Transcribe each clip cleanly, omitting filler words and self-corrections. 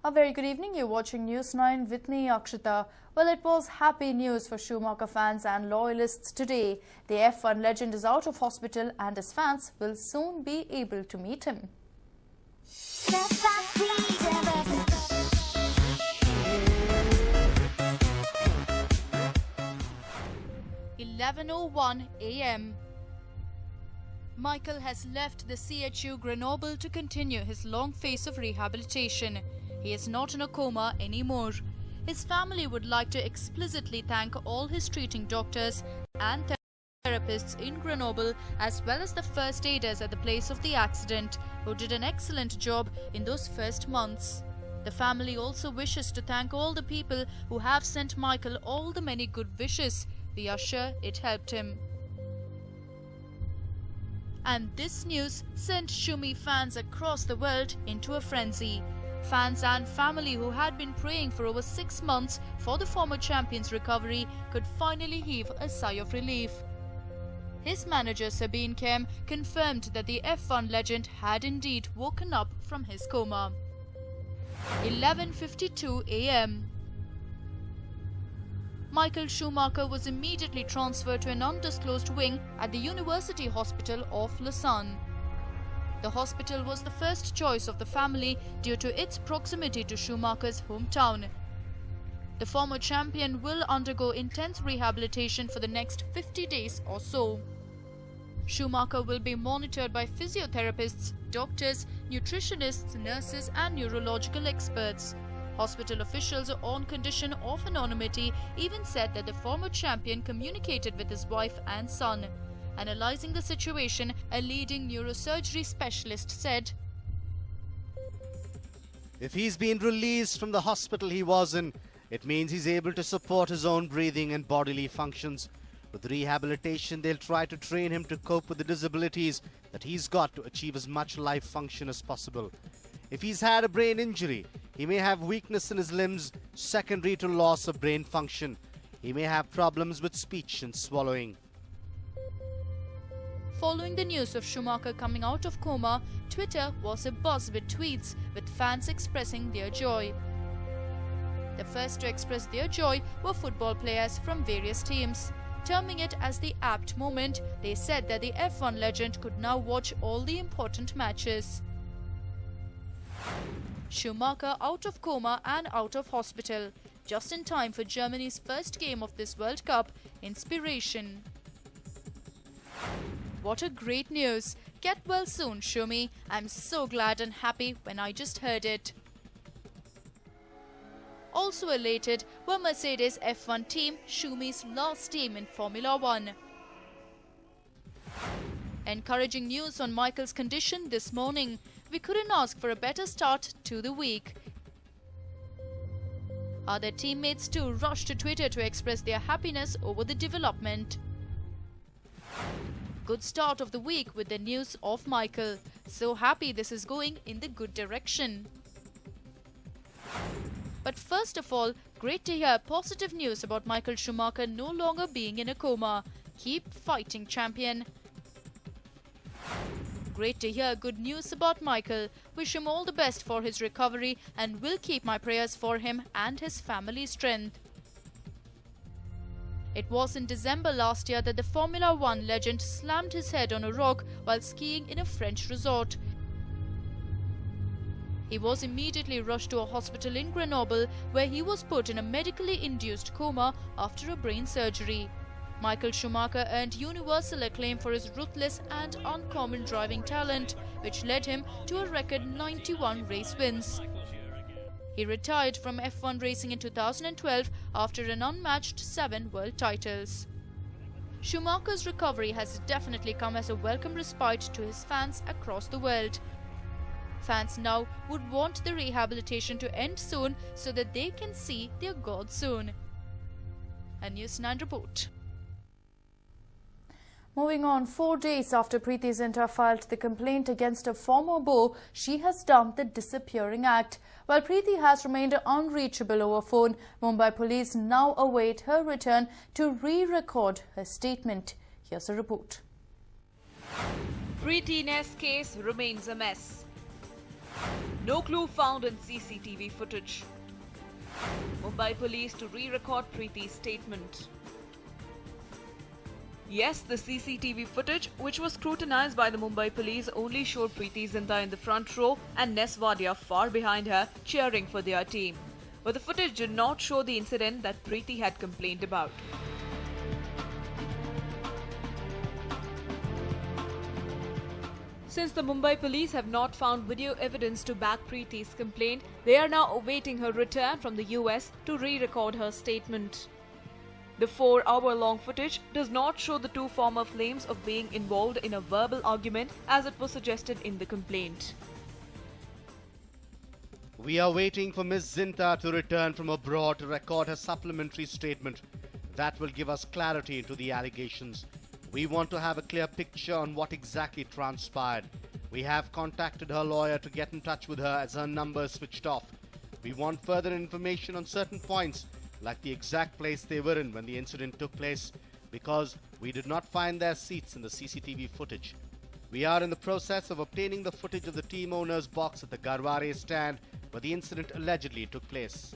A very good evening. You're watching News 9 with me, Akshita. Well, it was happy news for Schumacher fans and loyalists today. The F1 legend is out of hospital and his fans will soon be able to meet him. 11:01 a.m. Michael has left the CHU Grenoble to continue his long phase of rehabilitation. He is not in a coma anymore. His family would like to explicitly thank all his treating doctors and therapists in Grenoble, as well as the first aiders at the place of the accident, who did an excellent job in those first months. The family also wishes to thank all the people who have sent Michael all the many good wishes. We are sure it helped him. And this news sent Schumi fans across the world into a frenzy. Fans and family who had been praying for over 6 months for the former champion's recovery could finally heave a sigh of relief. His manager Sabine Kem confirmed that the F1 legend had indeed woken up from his coma. 11:52 a.m. Michael Schumacher was immediately transferred to an undisclosed wing at the University Hospital of Lausanne. The hospital was the first choice of the family due to its proximity to Schumacher's hometown. The former champion will undergo intense rehabilitation for the next 50 days or so. Schumacher will be monitored by physiotherapists, doctors, nutritionists, nurses and neurological experts. Hospital officials, on condition of anonymity, even said that the former champion communicated with his wife and son. Analyzing the situation, a leading neurosurgery specialist said, "If he's been released from the hospital he was in, it means he's able to support his own breathing and bodily functions. With rehabilitation, they'll try to train him to cope with the disabilities that he's got to achieve as much life function as possible. If he's had a brain injury, he may have weakness in his limbs secondary to loss of brain function. He may have problems with speech and swallowing." Following the news of Schumacher coming out of coma, Twitter was abuzz with tweets, with fans expressing their joy. The first to express their joy were football players from various teams. Terming it as the apt moment, they said that the F1 legend could now watch all the important matches. Schumacher out of coma and out of hospital, just in time for Germany's first game of this World Cup. Inspiration. What a great news. Get well soon, Schumi. I'm so glad and happy when I just heard it. Also elated were Mercedes F1 team, Schumi's last team in Formula 1. Encouraging news on Michael's condition this morning. We couldn't ask for a better start to the week. Other teammates too rushed to Twitter to express their happiness over the development. Good start of the week with the news of Michael. So happy this is going in the good direction. But first of all, great to hear positive news about Michael Schumacher no longer being in a coma. Keep fighting, champion. Great to hear good news about Michael. Wish him all the best for his recovery and will keep my prayers for him and his family's strength. It was in December last year that the Formula 1 legend slammed his head on a rock while skiing in a French resort. He was immediately rushed to a hospital in Grenoble, where he was put in a medically induced coma after a brain surgery. Michael Schumacher earned universal acclaim for his ruthless and uncommon driving talent, which led him to a record 91 race wins. He retired from F1 racing in 2012 after an unmatched 7 world titles. Schumacher's recovery has definitely come as a welcome respite to his fans across the world. Fans now would want the rehabilitation to end soon so that they can see their God soon. A News9 report. Moving on, 4 days after Preeti Zinta filed the complaint against her former beau, she has done the disappearing act. While Preeti has remained unreachable over phone, Mumbai police now await her return to re-record her statement. Here's a report. Preeti's case remains a mess. No clue found in CCTV footage. Mumbai police to re-record Preeti's statement. Yes, the CCTV footage, which was scrutinized by the Mumbai police, only showed Preeti Zinta in the front row and Ness Wadia far behind her, cheering for their team. But the footage did not show the incident that Preeti had complained about. Since the Mumbai police have not found video evidence to back Preeti's complaint, they are now awaiting her return from the US to re-record her statement. The 4-hour-long footage does not show the two former flames of being involved in a verbal argument as it was suggested in the complaint. We are waiting for Ms. Zinta to return from abroad to record her supplementary statement. That will give us clarity into the allegations. We want to have a clear picture on what exactly transpired. We have contacted her lawyer to get in touch with her as her number is switched off. We want further information on certain points, like the exact place they were in when the incident took place, because we did not find their seats in the CCTV footage. We are in the process of obtaining the footage of the team owner's box at the Garware stand where the incident allegedly took place.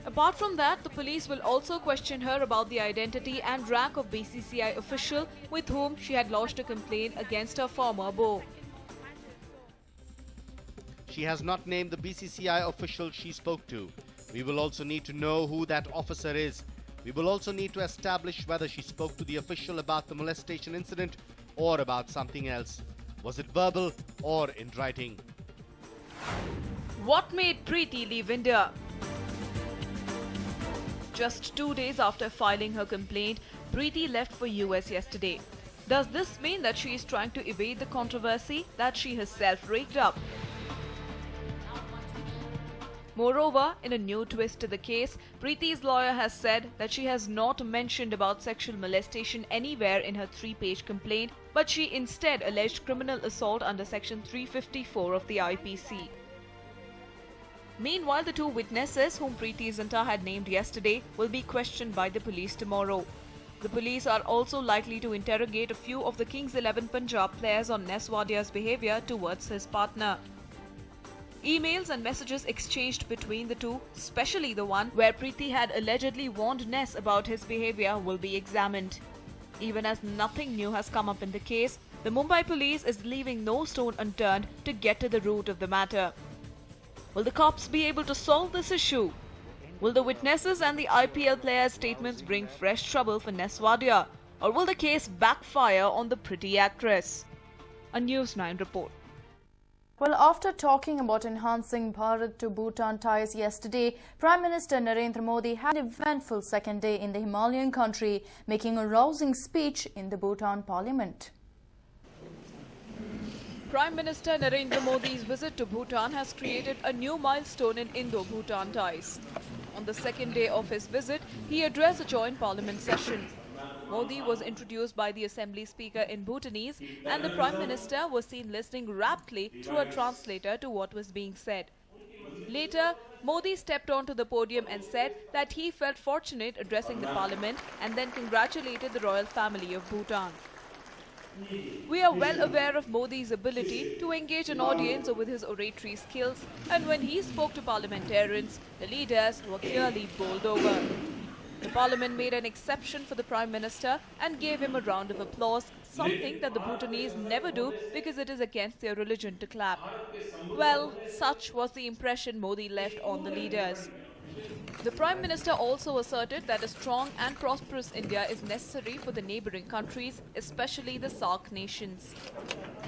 Apart from that, the police will also question her about the identity and rank of BCCI official with whom she had lodged a complaint against her former beau. She has not named the BCCI official she spoke to. We will also need to know who that officer is. We will also need to establish whether she spoke to the official about the molestation incident or about something else. Was it verbal or in writing? What made Preeti leave India? Just 2 days after filing her complaint, Preeti left for US yesterday. Does this mean that she is trying to evade the controversy that she herself raked up? Moreover, in a new twist to the case, Preeti's lawyer has said that she has not mentioned about sexual molestation anywhere in her 3-page complaint, but she instead alleged criminal assault under Section 354 of the IPC. Meanwhile, the two witnesses whom Preeti Zinta had named yesterday will be questioned by the police tomorrow. The police are also likely to interrogate a few of the Kings 11 Punjab players on Ness Wadia's behaviour towards his partner. Emails and messages exchanged between the two, especially the one where Preeti had allegedly warned Ness about his behaviour, will be examined. Even as nothing new has come up in the case, the Mumbai police is leaving no stone unturned to get to the root of the matter. Will the cops be able to solve this issue? Will the witnesses and the IPL players' statements bring fresh trouble for Ness Wadia? Or will the case backfire on the pretty actress? A News9 report. Well, after talking about enhancing Bharat to Bhutan ties yesterday, Prime Minister Narendra Modi had an eventful second day in the Himalayan country, making a rousing speech in the Bhutan Parliament. Prime Minister Narendra Modi's visit to Bhutan has created a new milestone in Indo-Bhutan ties. On the second day of his visit, he addressed a joint parliament session. Modi was introduced by the Assembly Speaker in Bhutanese, and the Prime Minister was seen listening raptly through a translator to what was being said. Later, Modi stepped onto the podium and said that he felt fortunate addressing the parliament and then congratulated the royal family of Bhutan. We are well aware of Modi's ability to engage an audience with his oratory skills, and when he spoke to parliamentarians, the leaders were clearly bowled over. The parliament made an exception for the Prime Minister and gave him a round of applause, something that the Bhutanese never do because it is against their religion to clap. Well, such was the impression Modi left on the leaders. The Prime Minister also asserted that a strong and prosperous India is necessary for the neighbouring countries, especially the SAARC nations.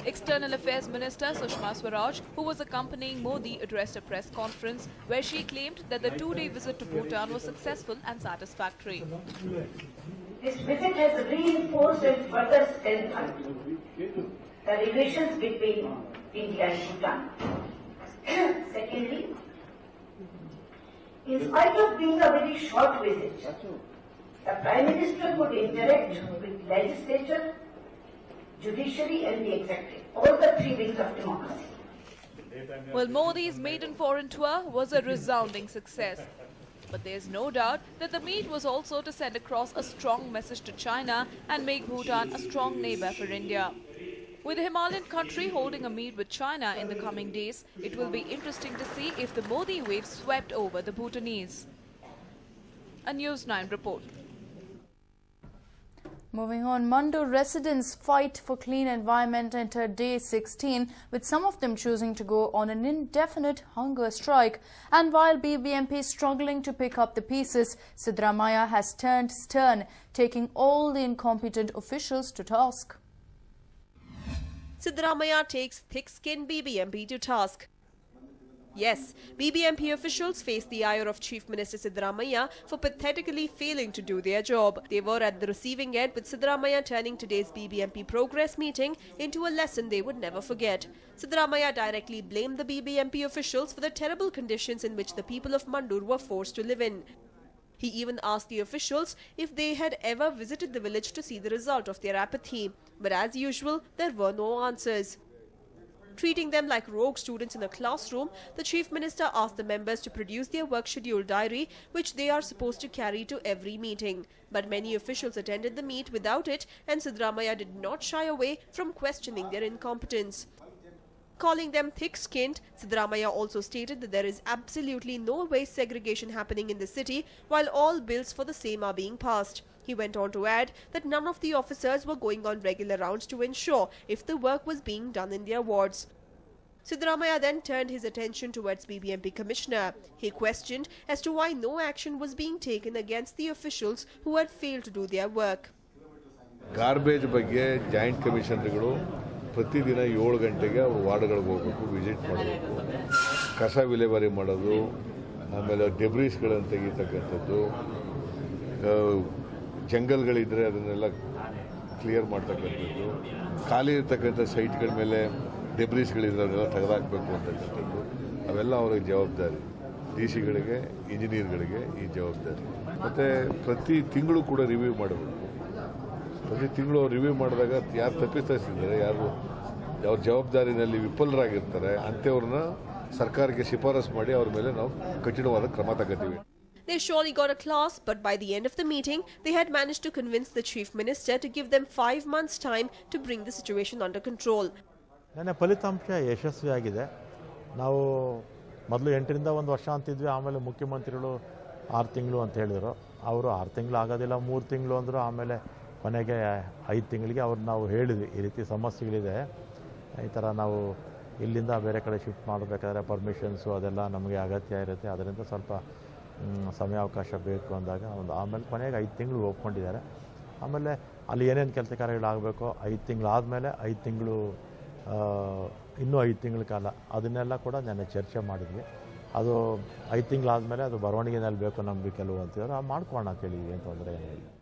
External Affairs Minister Sushma Swaraj, who was accompanying Modi, addressed a press conference where she claimed that the 2-day visit to Bhutan was successful and satisfactory. This visit has reinforced and further strengthened the relations between India and Bhutan. Secondly, in spite of being a very short visit, the Prime Minister could interact with legislature, judiciary and the executive, all the 3 wings of democracy. Well, Modi's maiden foreign tour was a resounding success. But there's no doubt that the meet was also to send across a strong message to China and make Bhutan a strong neighbour for India. With the Himalayan country holding a meet with China in the coming days, it will be interesting to see if the Modi wave swept over the Bhutanese. A News9 report. Moving on, Mandur residents' fight for clean environment entered day 16, with some of them choosing to go on an indefinite hunger strike. And while BBMP is struggling to pick up the pieces, Siddaramaiah has turned stern, taking all the incompetent officials to task. Siddaramaiah takes thick-skinned BBMP to task. Yes, BBMP officials face the ire of Chief Minister Siddaramaiah for pathetically failing to do their job. They were at the receiving end, with Siddaramaiah turning today's BBMP progress meeting into a lesson they would never forget. Siddaramaiah directly blamed the BBMP officials for the terrible conditions in which the people of Mandur were forced to live in. He even asked the officials if they had ever visited the village to see the result of their apathy. But as usual, there were no answers. Treating them like rogue students in a classroom, the Chief Minister asked the members to produce their work schedule diary, which they are supposed to carry to every meeting. But many officials attended the meet without it, and Siddaramaiah did not shy away from questioning their incompetence. Calling them thick-skinned, Siddaramaiah also stated that there is absolutely no waste segregation happening in the city, while all bills for the same are being passed. He went on to add that none of the officers were going on regular rounds to ensure if the work was being done in their wards. Siddaramaiah then turned his attention towards BBMP Commissioner. He questioned as to why no action was being taken against the officials who had failed to do their work. Garbage ಬಗ್ಗೆ joint ಕಮಿಷನರ್ಗಳು ಪ್ರತಿದಿನ 7 ಗಂಟೆಗೆ ಅವರು ವಾರ್ಡ್ಗಳಿಗೆ ಹೋಗಬೇಕು, visit ಮಾಡಬೇಕು, ಕಸ ವಿಲೇವಾರಿ ಮಾಡೋದು, ಆಮೇಲೆ ಡೆಬ್ರೀಸ್ಗಳನ್ನು ತೆಗಿತಕ್ಕಂಥದ್ದು, ಜಂಗಲ್ಗಳಿದ್ರೆ ಅದನ್ನೆಲ್ಲ ಕ್ಲಿಯರ್ ಮಾಡ್ತಕ್ಕಂಥದ್ದು, ಖಾಲಿ ಇರ್ತಕ್ಕಂಥ ಸೈಟ್ಗಳ ಮೇಲೆ ಡೆಬ್ರೀಸ್ಗಳಿದ್ರೆ ಅದನ್ನೆಲ್ಲ ತೆಗೆದಾಕಬೇಕು ಅಂತಕ್ಕಂಥದ್ದು, ಅವೆಲ್ಲ ಅವ್ರಿಗೆ ಜವಾಬ್ದಾರಿ. ಡಿಸಿಗಳಿಗೆ, ಇಂಜಿನಿಯರ್ಗಳಿಗೆ ಈ ಜವಾಬ್ದಾರಿ. ಮತ್ತು ಪ್ರತಿ ತಿಂಗಳು ಕೂಡ ರಿವ್ಯೂ ಮಾಡಬೇಕು. ಪ್ರತಿ ತಿಂಗಳು ರಿವ್ಯೂ ಮಾಡಿದಾಗ ಯಾರು ತಪ್ಪಿಸ್ತಿದ್ದಾರೆ, ಯಾರು ಅವ್ರ ಜವಾಬ್ದಾರಿನಲ್ಲಿ ವಿಫಲರಾಗಿರ್ತಾರೆ ಅಂಥವ್ರನ್ನ ಸರ್ಕಾರಕ್ಕೆ ಶಿಫಾರಸು ಮಾಡಿ ಅವ್ರ ಮೇಲೆ ನಾವು ಕಠಿಣವಾದ ಕ್ರಮ ತಗೋತೀವಿ. They surely got a class, but by the end of the meeting, they had managed to convince the Chief Minister to give them 5 months' time to bring the situation under control. ನನ್ನ ಫಲಿತಾಂಶ ಯಶಸ್ವಿಯಾಗಿದೆ. ನಾವು ಮೊದಲು 8ರಿಂದ 1 ವರ್ಷ ಅಂತಿದ್ವಿ, ಆಮೇಲೆ ಮುಖ್ಯಮಂತ್ರಿಗಳು 6 ತಿಂಗಳು ಅಂತ ಹೇಳಿದರು. ಅವರು 6 ತಿಂಗಳು ಆಗೋದಿಲ್ಲ, 3 ತಿಂಗಳು ಅಂದರು. ಆಮೇಲೆ ಕೊನೆಗೆ 5 ತಿಂಗಳಿಗೆ ಅವ್ರು ನಾವು ಹೇಳಿದ್ವಿ, ಈ ರೀತಿ ಸಮಸ್ಯೆಗಳಿದೆ, ಈ ಥರ ನಾವು ಇಲ್ಲಿಂದ ಬೇರೆ ಕಡೆ ಶಿಫ್ಟ್ ಮಾಡಬೇಕಾದ್ರೆ ಪರ್ಮಿಷನ್ಸು ಅದೆಲ್ಲ ನಮಗೆ ಅಗತ್ಯ ಇರುತ್ತೆ, ಅದರಿಂದ ಸ್ವಲ್ಪ ಸಮಯಾವಕಾಶ ಬೇಕು ಅಂದಾಗ ಆಮೇಲೆ ಕೊನೆಗೆ 5 ತಿಂಗಳು ಒಪ್ಕೊಂಡಿದ್ದಾರೆ. ಆಮೇಲೆ ಅಲ್ಲಿ ಏನೇನು ಕೆಲಸ ಕಾರ್ಯಗಳಾಗಬೇಕೋ 5 ತಿಂಗಳಾದಮೇಲೆ 5 ತಿಂಗಳು ಇನ್ನೂ 5 ತಿಂಗಳ ಕಾಲ ಅದನ್ನೆಲ್ಲ ಕೂಡ ನಾನು ಚರ್ಚೆ ಮಾಡಿದ್ವಿ. ಅದು 5 ತಿಂಗಳಾದಮೇಲೆ ಅದು ಬರವಣಿಗೆನಲ್ಲಿ ಬೇಕು ನಮಗೆ ಕೆಲವು ಅಂತಿದ್ರು, ಮಾಡ್ಕೊಳ್ಳೋಣ ಅಂತೇಳಿ ಏನು ತೊಂದರೆ ಏನಿಲ್ಲ.